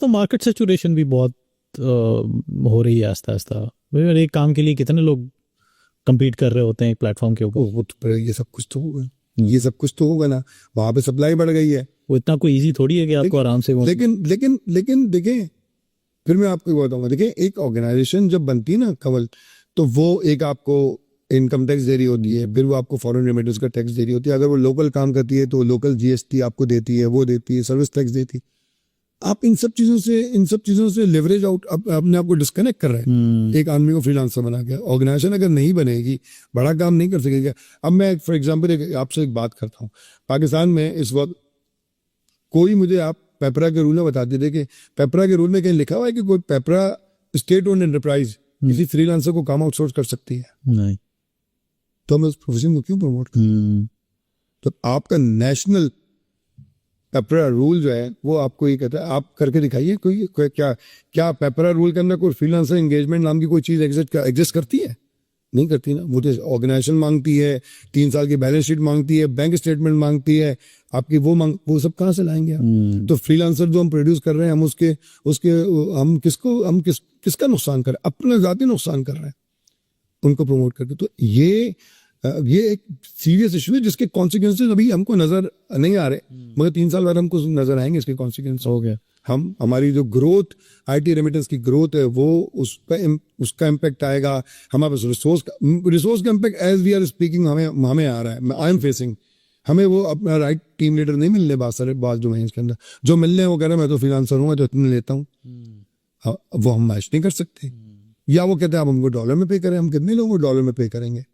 तो market saturation भी बहुत हो रही है आस्ता आस्ता। एक काम के लिए कितने लोग compete कर रहे होते हैं एक प्लेटफॉर्म के ऊपर। वो तो ये सब कुछ तो होगा, ये सब कुछ तो होगा ना, वहां पे सप्लाई बढ़ गई है। वो इतना कोई इजी थोड़ी है कि आपको आराम से लेकिन देखें, फिर मैं आपको बताऊंगा, देखिए एक ऑर्गेनाइजेशन जब बनती है ना कवल, तो वो एक आपको इनकम टैक्स दे रही होती है, फिर वो आपको फॉरेन रेमिटेंस का टैक्स दे रही होती है। अगर वो लोकल काम करती है तो लोकल जीएसटी आपको देती है, वो देती है, सर्विस टैक्स देती है। आप इन सब चीजों से लेवरेज आउट अपने आप को डिस्कनेक्ट कर रहे हैं। एक आदमी को फ्रीलांसर बना के ऑर्गेनाइजेशन अगर नहीं बनेगी, बड़ा काम नहीं कर सकेगा। अब मैं फॉर एग्जांपल आपसे एक बात करता हूँ, पाकिस्तान में इस वक्त कोई मुझे आप पेपरा के रूल में बता दीजिए कि पेपरा के रूल में कहीं लिखा हुआ है कि कोई पेपरा स्टेट ओन्ड एंटरप्राइज किसी फ्रीलांसर को काम आउटसोर्स कर सकती है? नहीं। तो हम उस प्रोफेशन को क्यों प्रमोट करें? तो आपका नेशनल पेपरा रूल जो है वो आपको ये कहता है आप करके दिखाइए। कोई क्या पेपरा रूल के अंदर कोई फ्रीलांसर एंगेजमेंट नाम की कोई चीज एग्जिस्ट करती है? नहीं करती ना। वो तो ऑर्गेनाइजेशन मांगती है, 3 साल की बैलेंस शीट मांगती है, बैंक स्टेटमेंट मांगती है आपकी, वो सब कहाँ से लाएंगे आप? तो फ्रीलांसर जो हम प्रोड्यूस कर रहे हैं, हम किसका नुकसान कर रहे हैं? अपना जाती नुकसान कर रहे हैं उनको प्रमोट करके। तो ये एक सीरियस इशू है जिसके कॉन्सिक्वेंसेस अभी हमको नजर नहीं आ रहे, मगर 3 साल बाद हमको नजर आएंगे इसके कॉन्सिक्वेंस। हो गया। हमारी जो ग्रोथ, आईटी रेमिटेंस की ग्रोथ है, वो उसका इम्पैक्ट आएगा। हमारे पास रिसोर्स का impact as we are speaking हमें आ रहा है। आई एम फेसिंग, हमें वो अपना राइट टीम लीडर नहीं मिलने बात जो है इसके अंदर जो मिलने हैं, वो कह रहे हैं मैं तो फ्रीलांसर हूँ, तो इतने लेता हूँ। वो हम मैच नहीं कर सकते। या वो कहते हैं आप हमको डॉलर में पे करें, हम कितने लोगों को डॉलर में पे करेंगे?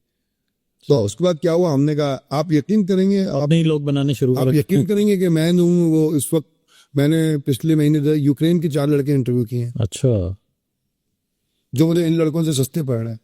तो उसके बाद क्या हुआ, हमने कहा आप यकीन करेंगे, अपने ही लोग बनाने शुरू आप यकीन करेंगे कि मैं हूँ वो इस वक्त, मैंने पिछले महीने यूक्रेन के 4 लड़के इंटरव्यू किए हैं। अच्छा। जो मुझे इन लड़कों से सस्ते पड़ रहे हैं।